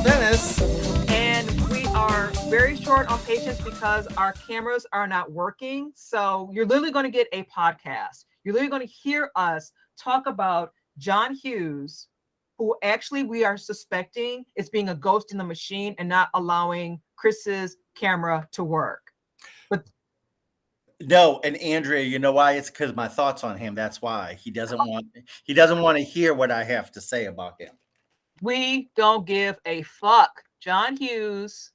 Dennis. And we are very short on patience because our cameras are not working. So you're literally going to get a podcast. You're literally going to hear us talk about John Hughes, who actually we are suspecting is being a ghost in the machine and not allowing Chris's camera to work. But No, and Andrea, you know why? It's because my thoughts on him. That's why he doesn't want to hear what I have to say about him. we don't give a fuck. John Hughes,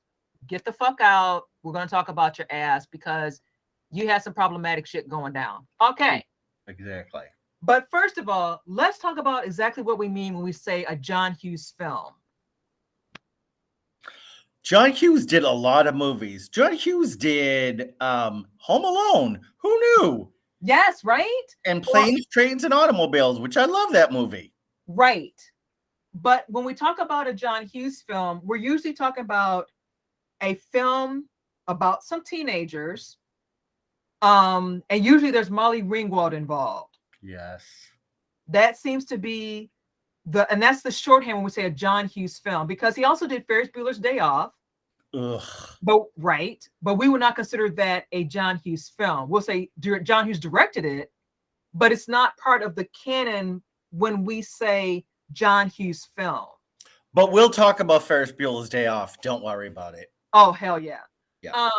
get the fuck out. We're going to talk about your ass because you had some problematic shit going down. Okay. Exactly. But first of all, let's talk about exactly what we mean when we say a John Hughes film. John Hughes did a lot of movies. John Hughes did Home Alone. Who knew? Yes, right? And Well, Planes, Trains, and Automobiles, which I love that movie. right. But when we talk about a John Hughes film, we're usually talking about a film about some teenagers. And usually there's Molly Ringwald involved. Yes. That seems to be and that's the shorthand when we say a John Hughes film, because he also did Ferris Bueller's Day Off. Ugh. But we would not consider that a John Hughes film. We'll say John Hughes directed it, but it's not part of the canon when we say John Hughes film. But we'll talk about Ferris Bueller's Day Off. Don't worry about it. Oh, hell yeah. Yeah.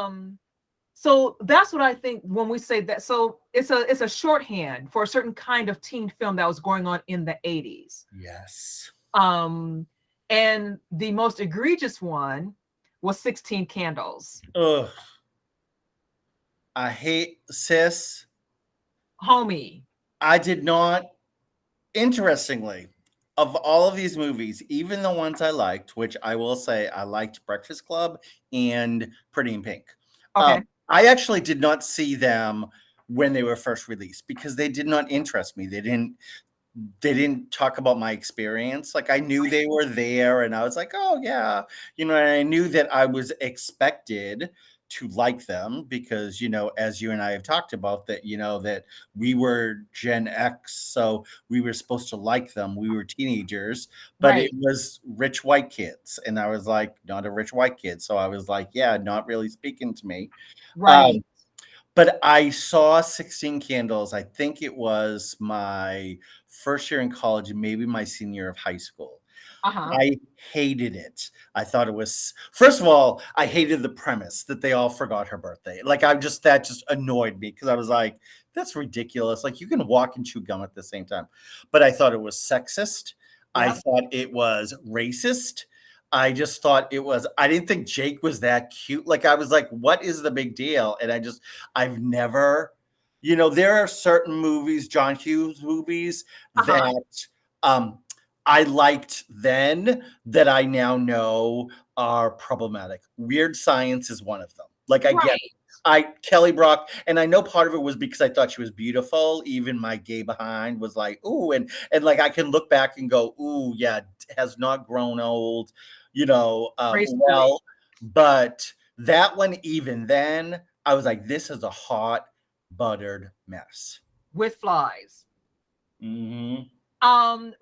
So that's what I think when we say that. So it's a shorthand for a certain kind of teen film that was going on in the 80s. Yes. And the most egregious one was 16 Candles. Ugh. I hate sis. Homie. I did not. Interestingly, of all of these movies, even the ones I liked, which I will say I liked Breakfast Club and Pretty in Pink. Okay. I actually did not see them when they were first released because they did not interest me. They didn't talk about my experience. Like I knew they were there and I was like, oh yeah, and I knew that I was expected to like them because, as you and I have talked about that, that we were Gen X, so we were supposed to like them. We were teenagers, but Right. it was rich white kids. And I was like, not a rich white kid. So I was like, yeah, not really speaking to me. Right. But I saw 16 Candles. I think it was my first year in college, maybe my senior year of high school. Uh-huh. I hated it. I thought it was, first of all, I hated the premise that they all forgot her birthday. Like that just annoyed me because I was like, that's ridiculous. Like you can walk and chew gum at the same time. But I thought it was sexist. I Yep. thought it was racist. I just thought I didn't think Jake was that cute. Like I was like, what is the big deal? And I've never, there are certain movies, John Hughes movies that I liked then that I now know are problematic. Weird Science is one of them. Like I get Kelly Brock, and I know part of it was because I thought she was beautiful. Even my gay behind was like, ooh, and like I can look back and go, ooh, yeah, has not grown old, well. But that one, even then, I was like, this is a hot buttered mess with flies. Mm-hmm.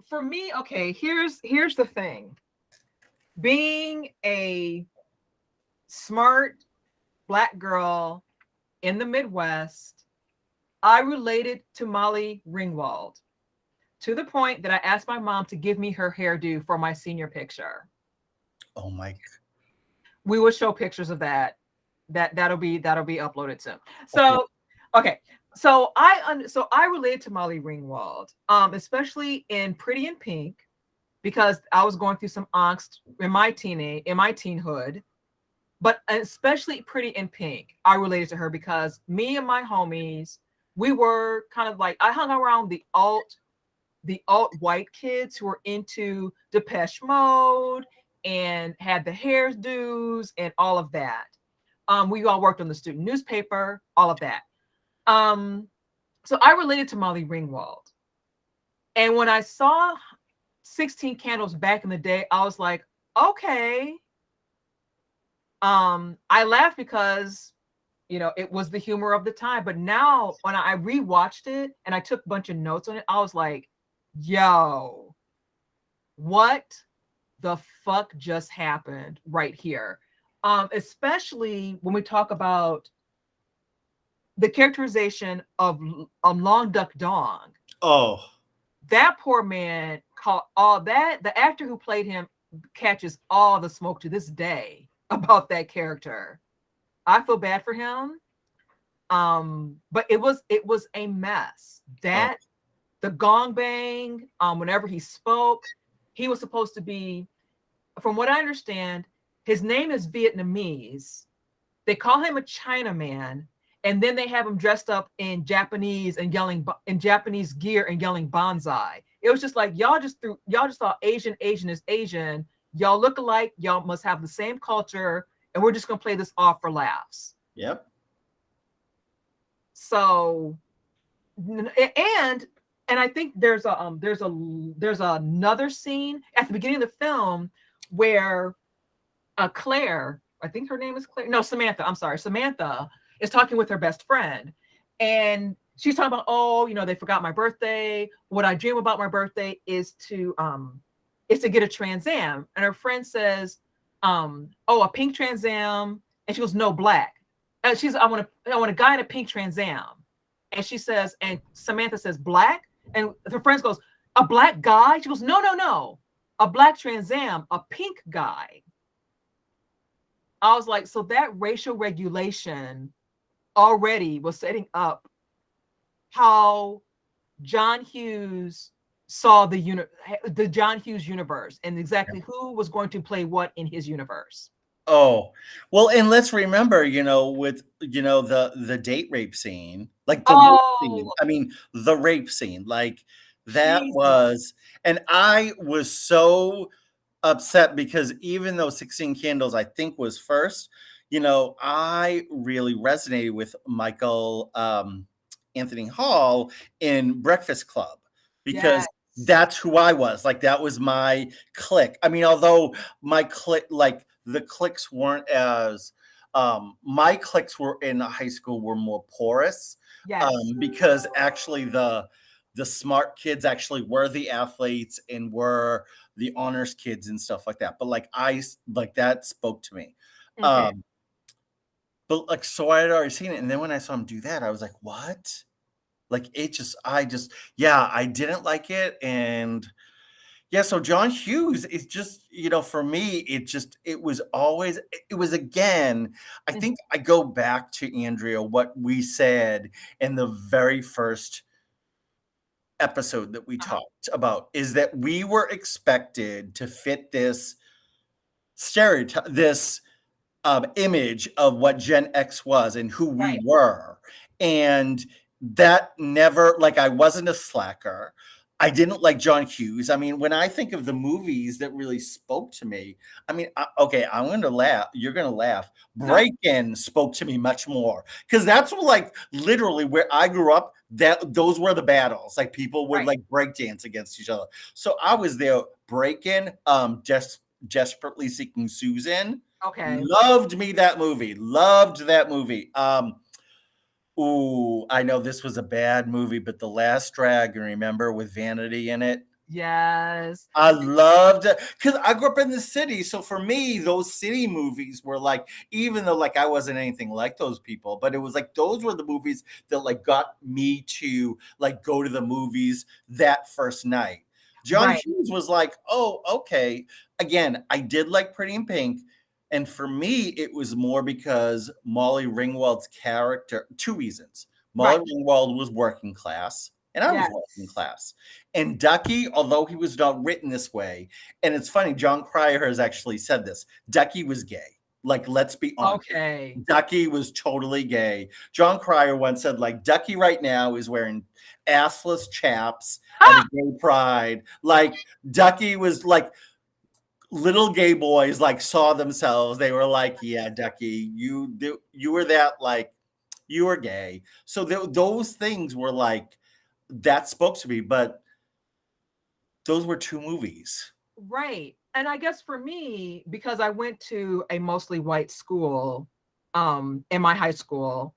For me, okay, here's the thing. Being a smart Black girl in the Midwest, I related to Molly Ringwald to the point that I asked my mom to give me her hairdo for my senior picture. Oh my! We will show pictures of that. That'll be uploaded soon. So, okay. So I related to Molly Ringwald, especially in Pretty in Pink, because I was going through some angst in my teenhood. But especially Pretty in Pink, I related to her because me and my homies, we were kind of like, I hung around the alt white kids who were into Depeche Mode and had the hairdos and all of that. We all worked on the student newspaper, all of that. So I related to Molly Ringwald. And when I saw 16 Candles back in the day, I was like, okay. I laughed because, it was the humor of the time. But now when I rewatched it and I took a bunch of notes on it, I was like, yo, what the fuck just happened right here. Especially when we talk about the characterization of Long Duck Dong. Oh, That poor man caught all that. The actor who played him catches all the smoke to this day about that character. I feel bad for him. But it was a mess. oh, That the gong bang, whenever he spoke, he was supposed to be, from what I understand, his name is Vietnamese. They call him a Chinaman, and then they have him dressed up in Japanese and yelling in Japanese gear and yelling bonsai. It was just like y'all just thought Asian is Asian. Y'all look alike. Y'all must have the same culture, and we're just gonna play this off for laughs. yep. So, and I think there's another scene at the beginning of the film where Claire, I think her name is Claire. No, Samantha. I'm sorry. Samantha is talking with her best friend. And she's talking about, oh, they forgot my birthday. What I dream about my birthday is to get a Trans Am. And her friend says, oh, a pink Trans Am. And she goes, no, black. And I want a guy in a pink Trans Am. And she says, and Samantha says, black. And her friend goes, a black guy? She goes, no, no, no. A black Trans Am, a pink guy. I was like, so that racial regulation already was setting up how John Hughes saw the John Hughes universe and exactly who was going to play what in his universe. Oh, well, and let's remember, with the date rape scene, like the rape scene. I mean, the rape scene, like that Jesus. was, and I was so upset because even though 16 Candles, I think, was first, I really resonated with Michael Anthony Hall in Breakfast Club because that's who I was. Like, that was my clique. I mean, although my clique, like, the cliques weren't as, my cliques were in high school were more porous. Yes. Because actually the smart kids actually were the athletes and were the honors kids and stuff like that. But like that spoke to me. Okay. But like, so I had already seen it. And then when I saw him do that, I was like, what? Like, yeah, I didn't like it. And yeah, so John Hughes is just, for me, it was always, it was again, I think I go back to Andrea, what we said in the very first episode that we talked about is that we were expected to fit this stereotype, this image of what Gen X was and who we were. And that never, like, I wasn't a slacker. I didn't like John Hughes. I mean, when I think of the movies that really spoke to me, I mean, okay, I'm going to laugh. You're going to laugh. Break-In spoke to me much more because that's like literally where I grew up. Those were the battles. Like, people would like break dance against each other. So I was there. Break-In, Desperately Seeking Susan. Okay. Loved that movie. Ooh, I know this was a bad movie, but The Last Dragon, remember, with Vanity in it? Yes. I loved it because I grew up in the city. So for me, those city movies were like, even though like I wasn't anything like those people, but it was like those were the movies that like got me to like go to the movies that first night. John Hughes was like, oh, okay. Again, I did like Pretty in Pink. And for me, it was more because Molly Ringwald's character, two reasons. Molly Ringwald was working class, and I was working class. And Ducky, although he was not written this way, and it's funny, John Cryer has actually said this, Ducky was gay. Like, let's be honest. Okay. Ducky was totally gay. John Cryer once said, like, Ducky right now is wearing assless chaps at a gay pride. Like, Ducky was like, little gay boys like saw themselves. They were like, yeah, Ducky, you were that, like, you were gay. So those things were like, that spoke to me, but those were two movies. Right. And I guess for me, because I went to a mostly white school in my high school,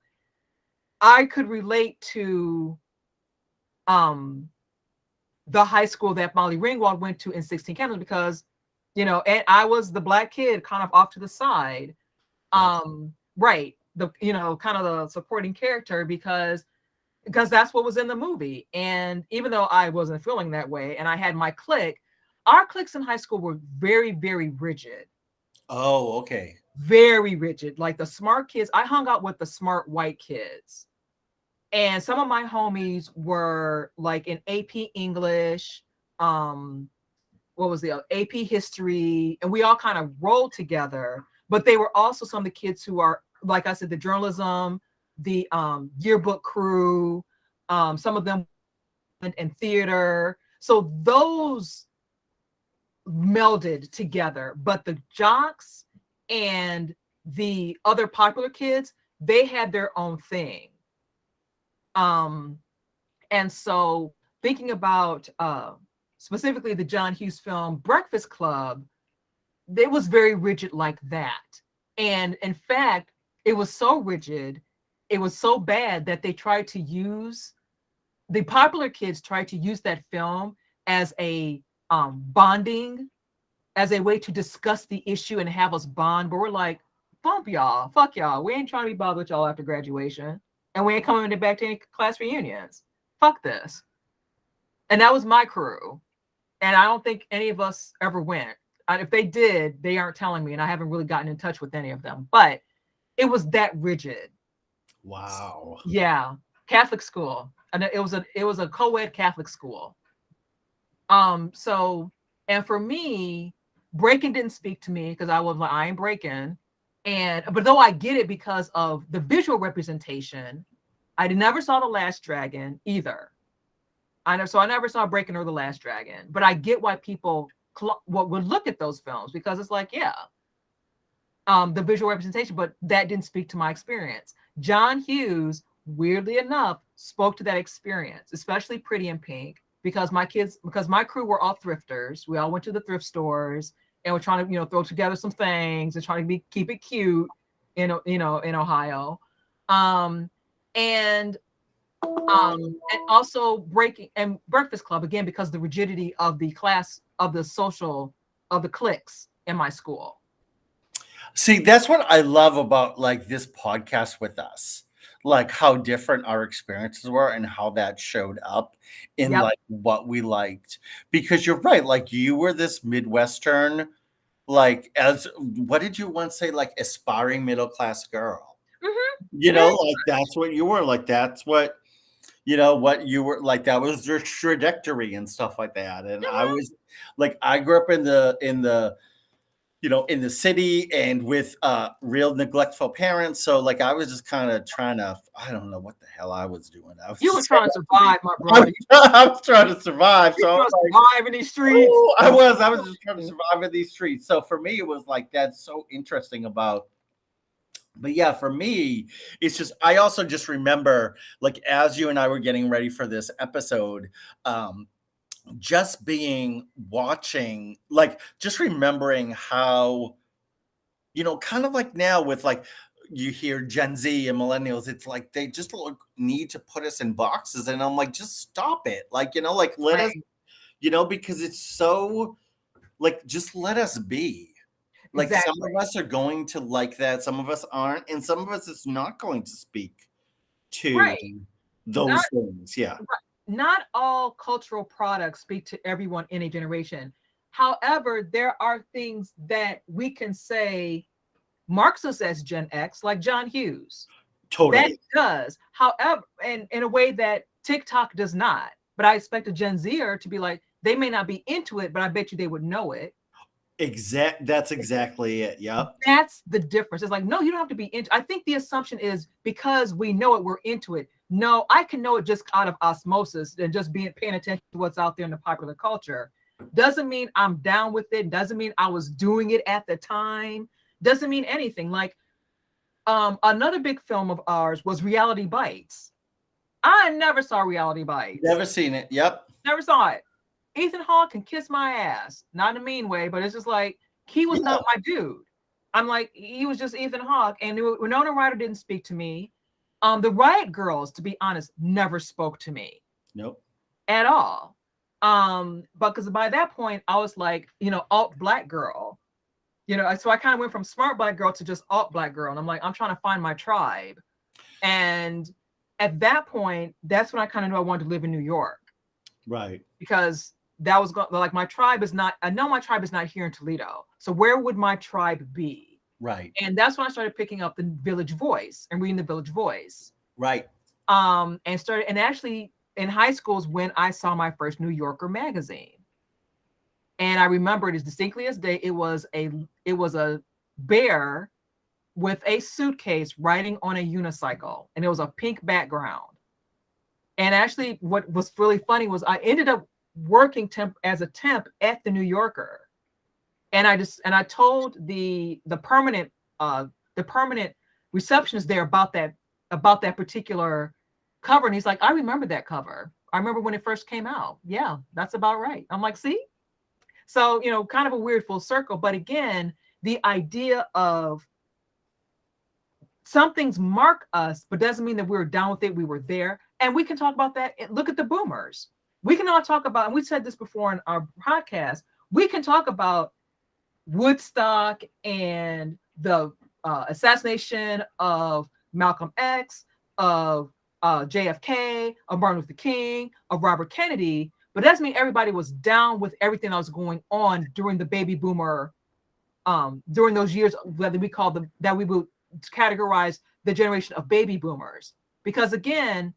I could relate to the high school that Molly Ringwald went to in 16 Candles because And I was the black kid kind of off to the side. Yeah. Right. Kind of the supporting character because that's what was in the movie. And even though I wasn't feeling that way and I had my clique, our cliques in high school were very, very rigid. Oh, okay. Very rigid. Like the smart kids, I hung out with the smart white kids. And some of my homies were like in AP English, what was the AP history, and we all kind of rolled together. But they were also some of the kids who are, like I said, the journalism, the yearbook crew, some of them in theater. So those melded together. But the jocks and the other popular kids, they had their own thing. And so thinking about specifically the John Hughes film Breakfast Club, it was very rigid like that. And in fact, it was so rigid, it was so bad that they tried to use, the popular kids tried to use that film as a bonding, as a way to discuss the issue and have us bond. But we're like, bump y'all, fuck y'all. We ain't trying to be bothered with y'all after graduation. And we ain't coming back to any class reunions. Fuck this. And that was my crew. And I don't think any of us ever went. If they did, they aren't telling me, and I haven't really gotten in touch with any of them. But it was that rigid. Wow. Yeah, Catholic school, and it was a co-ed Catholic school. So, and for me, breaking didn't speak to me because I was like, I ain't breaking. But though I get it because of the visual representation, I never saw The Last Dragon either. I never saw Breaking or The Last Dragon, but I get why people would look at those films because it's like, yeah, the visual representation, but that didn't speak to my experience. John Hughes, weirdly enough, spoke to that experience, especially Pretty in Pink, because my crew were all thrifters. We all went to the thrift stores and we're trying to, throw together some things and trying to keep it cute in Ohio. And also Breaking and Breakfast Club again because the rigidity of the class of the cliques in my school. See, that's what I love about like this podcast with us. Like how different our experiences were and how that showed up in Yep. like what we liked. Because you're right, like you were this Midwestern, like as what did you once say, like aspiring middle class girl? Mm-hmm. Like that's what you were, like that's what what you were like, that was your trajectory and stuff like that. And I Mm-hmm. was like, I grew up in the city and with real neglectful parents. So like I was just kind of trying to, I don't know what the hell I was doing. I was You were just trying to survive, my brother. I was trying to survive. You So I trying was to like, survive in these streets. oh, I was just trying to survive in these streets. So for me, it was like that's so interesting about. But yeah, for me, it's just I also just remember like as you and I were getting ready for this episode, um, just being watching, like just remembering how kind of like now with like you hear Gen Z and millennials, it's like they just need to put us in boxes. And I'm like, just stop it. Like, like let us, Right. because it's so like, just let us be. Like some Exactly. of us are going to like that, some of us aren't, and some of us it's not going to speak to Right. Not those things. Yeah. not all cultural products speak to everyone in a generation. However, there are things that we can say marks us as Gen X, like John Hughes. That Totally. does. However, and in a way that TikTok does not. But I expect a Gen Zer to be like, they may not be into it, but I bet you they would know it. That's exactly it. Yep. That's the difference. It's like, no, you don't have to be into. I think the assumption is because we know it, we're into it. No, I can know it just out of osmosis and just paying attention to what's out there in the popular culture. Doesn't mean I'm down with it. Doesn't mean I was doing it at the time. Doesn't mean anything. Like another big film of ours was Reality Bites. I never saw Reality Bites. Never seen it. Yep. Never saw it. Ethan Hawke can kiss my ass. Not in a mean way, but it's just like he was Yeah. not my dude. I'm like, he was just Ethan Hawke. And Winona Ryder didn't speak to me. The Riot Girls, to be honest, never spoke to me Nope. at all. But because by that point I was like, alt black girl, so I kind of went from smart black girl to just alt black girl. And I'm like, I'm trying to find my tribe. And at that point, that's when I kind of knew I wanted to live in New York. Right. Because that was like, my tribe is not, I know my tribe is not here in Toledo. So where would my tribe be? Right. And that's when I started picking up the Village Voice and reading the Village Voice. Right. And actually in high school is when I saw my first New Yorker magazine. And I remember it as distinctly as day. It was a bear with a suitcase riding on a unicycle, and it was a pink background. And actually, what was really funny was I ended up working as a temp at the New Yorker, and I told the permanent receptionist there about that particular cover, and he's like, I remember that cover. I remember when it first came out. Yeah, that's about right. I'm like, see. So, kind of a weird full circle. But again, the idea of some things mark us, but doesn't mean that we were down with it. We were there. And we can talk about that. Look at the boomers. We can all talk about, and we said this before in our podcast, we can talk about Woodstock and the assassination of Malcolm X, of JFK, of Martin Luther King, of Robert Kennedy. But that doesn't mean everybody was down with everything that was going on during the baby boomer, during those years that we would categorize the generation of baby boomers. Because again,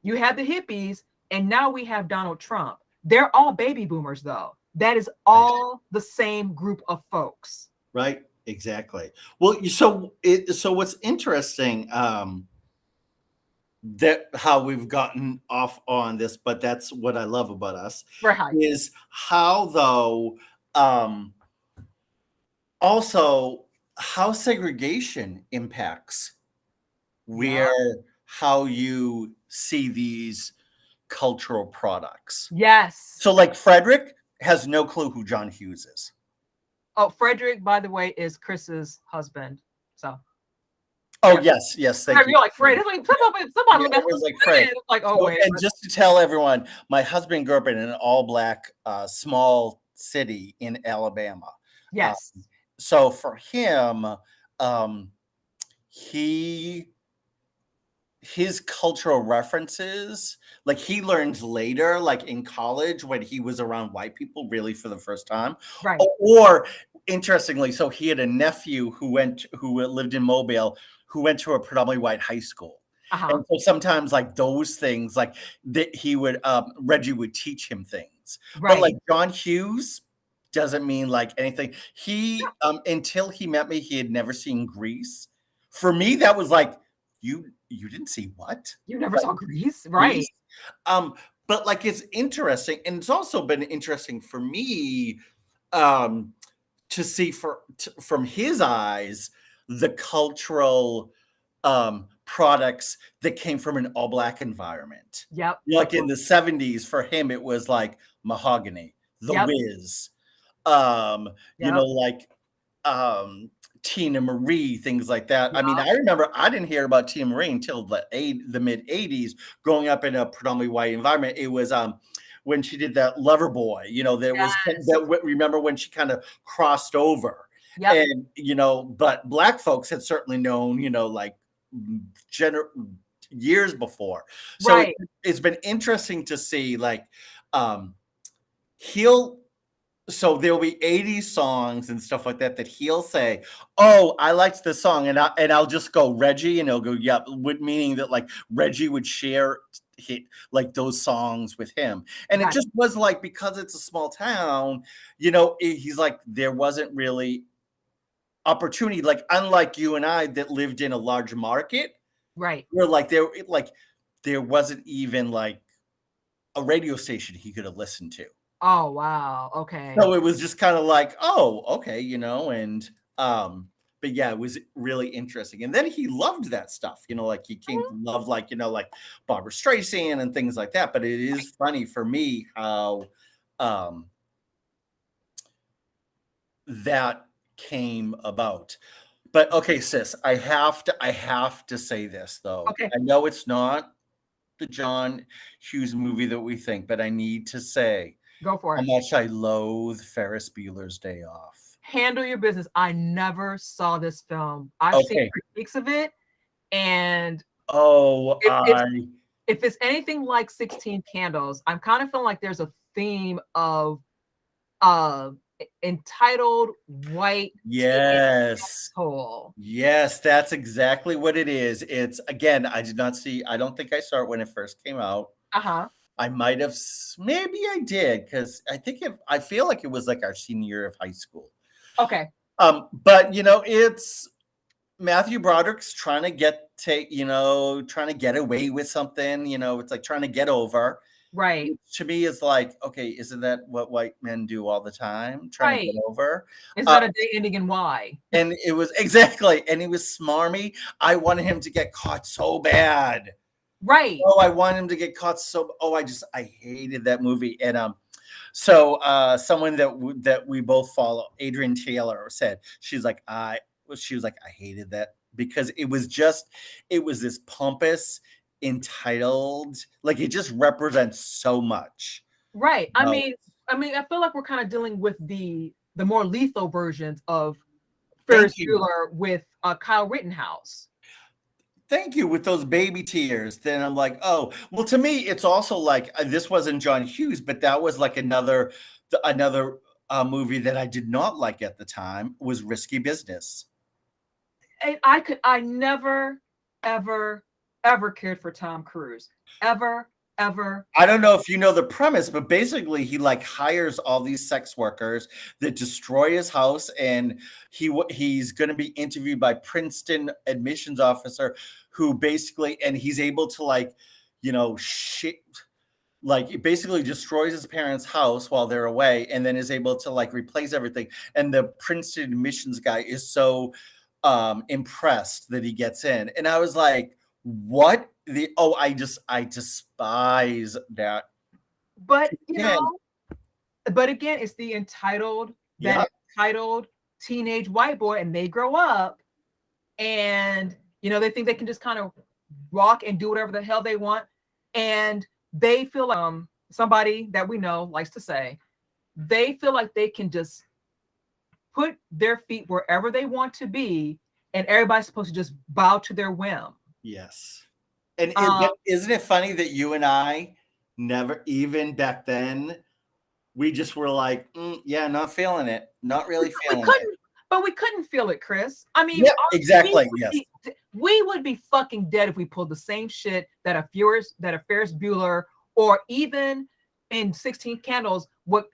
you had the hippies, and now we have Donald Trump. They're all baby boomers, though. That is all the same group of folks. Right. Exactly. Well, so what's interesting, that how we've gotten off on this, but that's what I love about us, Right. is how though, also how segregation impacts how you see these cultural products. Yes. So like Frederick has no clue who John Hughes is. Oh, Frederick, by the way, is Chris's husband. So. Oh, yes. Thank you. You're like, Fred. It's like, somebody it was like Fred. It's like, oh, so, wait. And just to tell everyone, my husband grew up in an all-black small city in Alabama. Yes. So for him, his cultural references, like he learned later, like in college when he was around white people really for the first time. Right. Or interestingly, so he had a nephew who lived in Mobile, who went to a predominantly white high school. And so sometimes like those things, like that he would, Reggie would teach him things. Right. But like John Hughes doesn't mean like anything. He, until he met me, he had never seen Grease. For me, that was like, you didn't see what? You never saw Grease? Right. But like, it's interesting. And it's also been interesting for me, to see from his eyes, the cultural, products that came from an all black environment. Yep. Like in the 70s, for him, it was like Mahogany, The Wiz, like, Tina Marie, things like that. I mean, I remember I didn't hear about Tina Marie until the mid 80s, growing up in a predominantly white environment. It was when she did that Lover Boy, remember when she kind of crossed over. And but black folks had certainly known, like years before. So it's been interesting to see, like, so there'll be 80s songs and stuff like that he'll say, oh, I liked this song, and I'll just go Reggie, and he'll go, yep, meaning that like Reggie would share like those songs with him. And it just was like, because it's a small town, he's like, there wasn't really opportunity, like unlike you and I that lived in a large market, right? Where there wasn't even like a radio station he could have listened to. Oh, wow. Okay. So it was just kind of like, oh, okay, and but yeah, it was really interesting. And then he loved that stuff, like he came to love, like, like Barbara Streisand and things like that. But it is funny for me how that came about. But okay, sis, I have to say this though. Okay. I know it's not the John Hughes movie that we think, but I need to say Go for how it. much I loathe Ferris Bueller's Day Off. Handle your business. I never saw this film. I've seen Okay. critiques of it, and Oh, if it's anything like 16 Candles, I'm kind of feeling like there's a theme of uh entitled white teenage yes. asshole. Yes, that's exactly what it is. It's again, I don't think I saw it when it first came out. Uh-huh. I might have, maybe I did, because I feel like it was like our senior year of high school. Okay. But it's Matthew Broderick's trying to trying to get away with something. It's like trying to get over. Right. Which to me is like, okay, isn't that what white men do all the time? Trying to Right. get over. Is that a day ending in Y? And it was exactly, and he was smarmy. I wanted him to get caught so bad. Right. Oh, I want him to get caught so. Oh, I hated that movie. And so someone that we both follow, Adrian Taylor, said she was like, I hated that because it was this pompous, entitled, like it just represents so much. Right. I No. mean, I feel like we're kind of dealing with the more lethal versions of Thank Ferris you. Bueller with Kyle Rittenhouse. Thank you, with those baby tears. Then I'm like, oh, well, to me, it's also like this wasn't John Hughes, but that was like another movie that I did not like at the time was Risky Business. And I never, ever, ever cared for Tom Cruise. Ever. I don't know if you know the premise, but basically he like hires all these sex workers that destroy his house, and he's going to be interviewed by Princeton admissions officer who basically, and he's able to like, shit, like it basically destroys his parents' house while they're away, and then is able to like replace everything. And the Princeton admissions guy is so impressed that he gets in, and I was like, what I despise that. But Yeah. again, it's the entitled Yeah. teenage white boy, and they grow up, and they think they can just kind of rock and do whatever the hell they want, and they feel like somebody that we know likes to say they feel like they can just put their feet wherever they want to be, and everybody's supposed to just bow to their whim. Yes. And isn't it funny that you and I never, even back then, we just were like, yeah, not feeling it, not really feeling it. But we couldn't feel it, Chris. I mean, yeah, exactly. Yes. We would be fucking dead if we pulled the same shit that a Ferris Bueller, or even in 16 Candles, what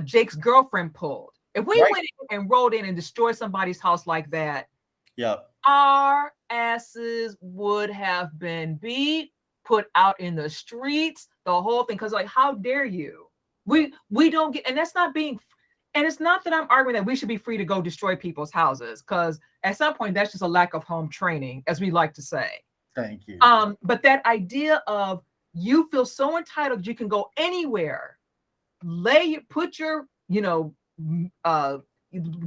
Jake's girlfriend pulled. If we went in and rolled in and destroyed somebody's house like that, our asses would have been beat, put out in the streets, the whole thing. Because like, how dare you? We don't get, and that's not being. And it's not that I'm arguing that we should be free to go destroy people's houses, because at some point that's just a lack of home training, as we like to say. Thank you. But that idea of you feel so entitled you can go anywhere,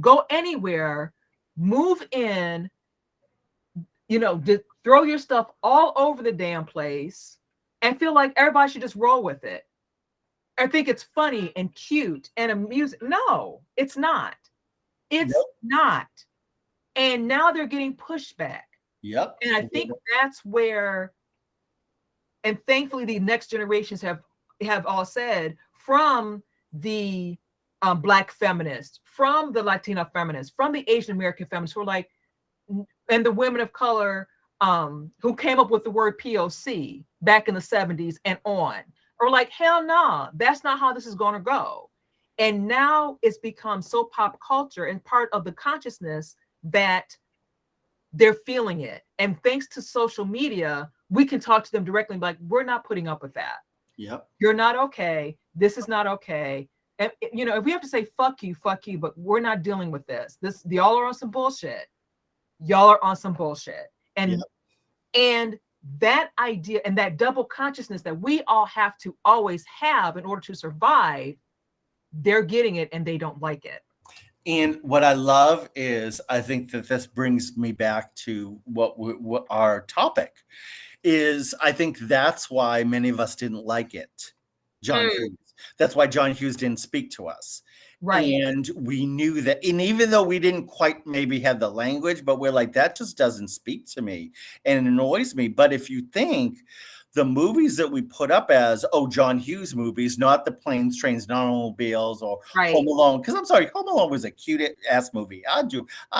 go anywhere, move in, throw your stuff all over the damn place, and feel like everybody should just roll with it. I think it's funny and cute and amusing. No, it's not. It's not. And now they're getting pushback. Yep. And I think that's where, and thankfully the next generations have all said, from the Black feminists, from the Latina feminists, from the Asian American feminists, who are like, and the women of color who came up with the word POC back in the 70s and on, or like, hell no, that's not how this is going to go. And now it's become so pop culture and part of the consciousness that they're feeling it. And thanks to social media, we can talk to them directly and be like, we're not putting up with that. Yep. You're not okay. This is not okay. And if we have to say fuck you, but we're not dealing with this. Y'all are on some bullshit. And that idea and that double consciousness that we all have to always have in order to survive, they're getting it and they don't like it. And what I love is, I think that this brings me back to what our topic is I think that's why many of us didn't like it. John Mm, Hughes. That's why John Hughes didn't speak to us. right. And we knew that, and even though we didn't quite maybe have the language, but we're like, that just doesn't speak to me and it annoys me. But if you think the movies that we put up as, oh, John Hughes movies, not the Planes, Trains, and Automobiles or Right. Home Alone, because I'm sorry, Home Alone was a cute ass movie. I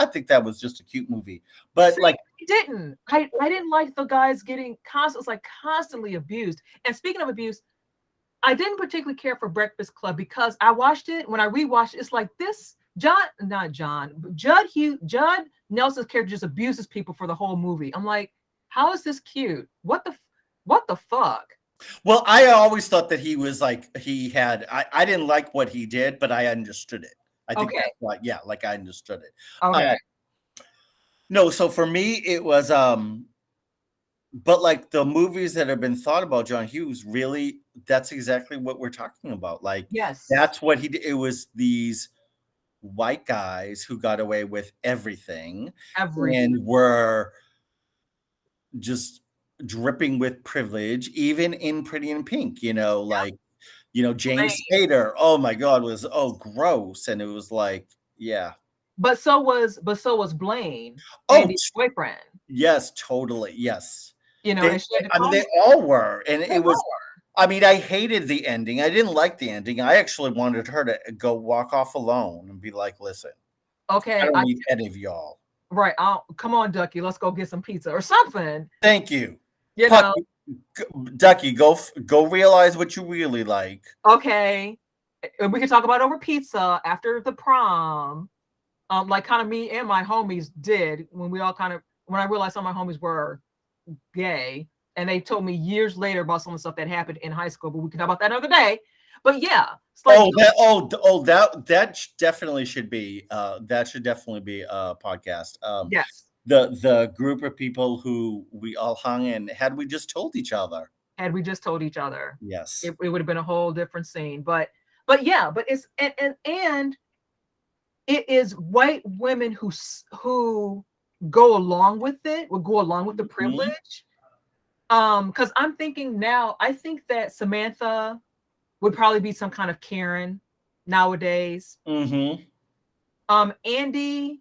think that was just a cute movie. But See, like, I didn't. I didn't like the guys getting constantly abused. And speaking of abuse, I didn't particularly care for Breakfast Club because I watched it. When I rewatched it, it's like this Judd Nelson's character just abuses people for the whole movie. I'm like, how is this cute? What the fuck? well, I always thought that he was like I didn't like what he did, but I understood it. I think Okay. that's why, yeah, like I understood it. Okay. No, so for me it was but like the movies that have been thought about John Hughes, really, that's exactly what we're talking about. Like Yes. that's what he did. It was these white guys who got away with everything Everything. and were just dripping with privilege, even in Pretty in Pink, like, James Spader, oh my God, was gross. And it was like, yeah. But so was Blaine, Oh, Andy's boyfriend. yes, totally. Yes. And she had to I mean, call him. they all were. And They it was, were. I mean, I hated the ending. I didn't like the ending. I actually wanted her to go walk off alone and be like, listen, I Okay, don't need any of y'all. right. I'll come on, Ducky. Let's go get some pizza or something. Thank you. You Puck, know, Ducky, go realize what you really like. okay. And we can talk about over pizza after the prom. Like kind of me and my homies did when I realized some of my homies were gay, and they told me years later about some of the stuff that happened in high school, but we can talk about that another day. But yeah, it's like Definitely should be that should definitely be a podcast. yes, The group of people who we all hung in, had we just told each other. had we just told each other, Yes. it would have been a whole different scene. But yeah, but it's and it is white women who go along with it, will go along with the privilege. Because I'm thinking now, I think that Samantha would probably be some kind of Karen nowadays. Andy,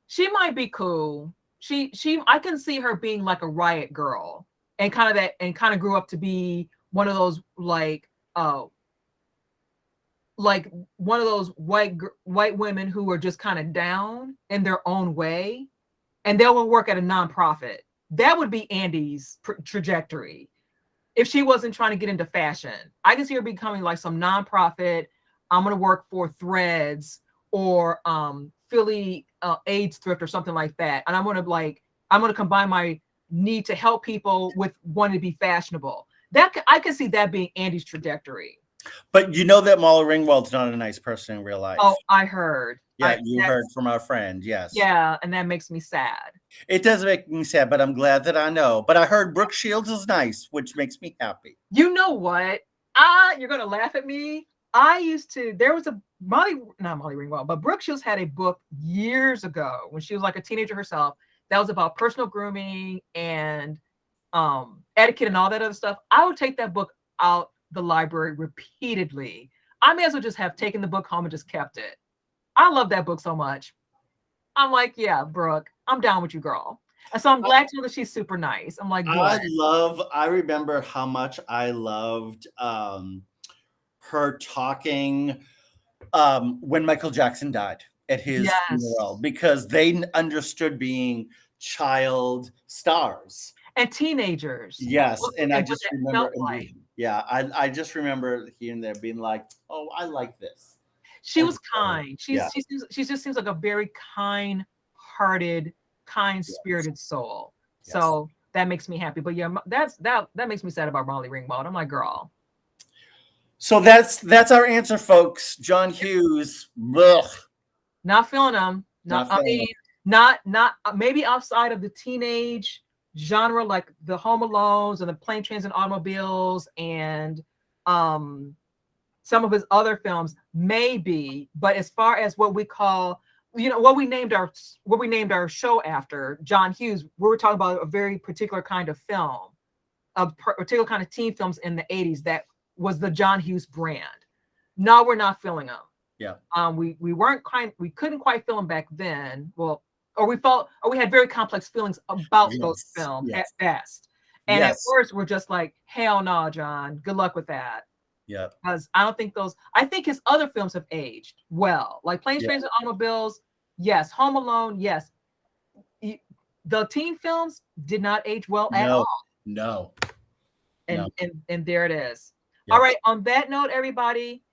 she might be cool. I can see her being like a riot girl and kind of grew up to be one of those like one of those white women who are just kind of down in their own way, and they will work at a nonprofit. That would be Andy's trajectory if she wasn't trying to get into fashion. I can see her becoming like some nonprofit. I'm going to work for Threads or Philly AIDS Thrift or something like that, and I'm going to combine my need to help people with wanting to be fashionable. I can see that being Andy's trajectory. But you know that Molly Ringwald's not a nice person in real life. Oh, I heard. Yeah, you heard from our friend. Yes. Yeah, and that makes me sad. It does make me sad, but I'm glad that I know. But I heard Brooke Shields is nice, which makes me happy. You know what? You're gonna laugh at me. There was not Molly Ringwald, but Brooke Shields had a book years ago when she was like a teenager herself that was about personal grooming and etiquette and all that other stuff. I would take that book out the library repeatedly. I may as well just have taken the book home and just kept it. I love that book so much. I'm like, yeah, Brooke, I'm down with you, girl. And so I'm glad to know that she's super nice. I'm like, good. I remember how much I loved her talking when Michael Jackson died at his funeral, because they understood being child stars and teenagers. Yes, and I just remember, I just remember hearing there being like, "Oh, I like this." She was kind. She just seems like a very kind-hearted, kind-spirited soul. Yes. So that makes me happy. But yeah, that makes me sad about Molly Ringwald. I'm like, girl. So that's our answer, folks. John Hughes, ugh. Not feeling him. Not maybe outside of the teenage genre, like the Home Alones and the Plane, Trains, and Automobiles, and some of his other films, maybe. But as far as what we call you know, what we named our show after, John Hughes, we were talking about a very particular kind of film, a particular kind of teen films in the 80s that was the John Hughes brand. Now we're not filling them. Yeah. We couldn't quite feel them back then. Well, or we had very complex feelings about those films at best. And at worst, we're just like, hell no, John. Good luck with that. Yeah. Because I think his other films have aged well. Like Planes, Trains, and Automobiles, yes. Home Alone, yes. The teen films did not age well at all. No. And there it is. Yep. All right. On that note, everybody,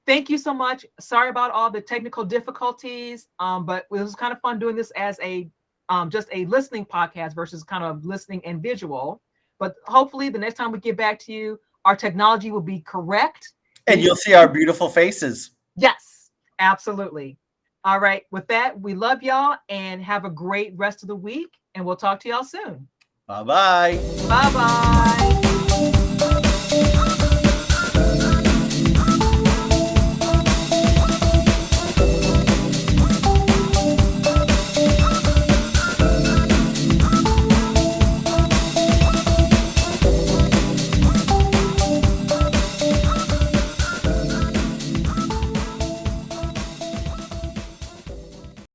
thank you so much. Sorry about all the technical difficulties. But it was kind of fun doing this as a just a listening podcast versus kind of listening and visual. But hopefully the next time we get back to you, our technology will be correct. And you'll see our beautiful faces. Yes, absolutely. All right. With that, we love y'all and have a great rest of the week. And we'll talk to y'all soon. Bye-bye. Bye-bye.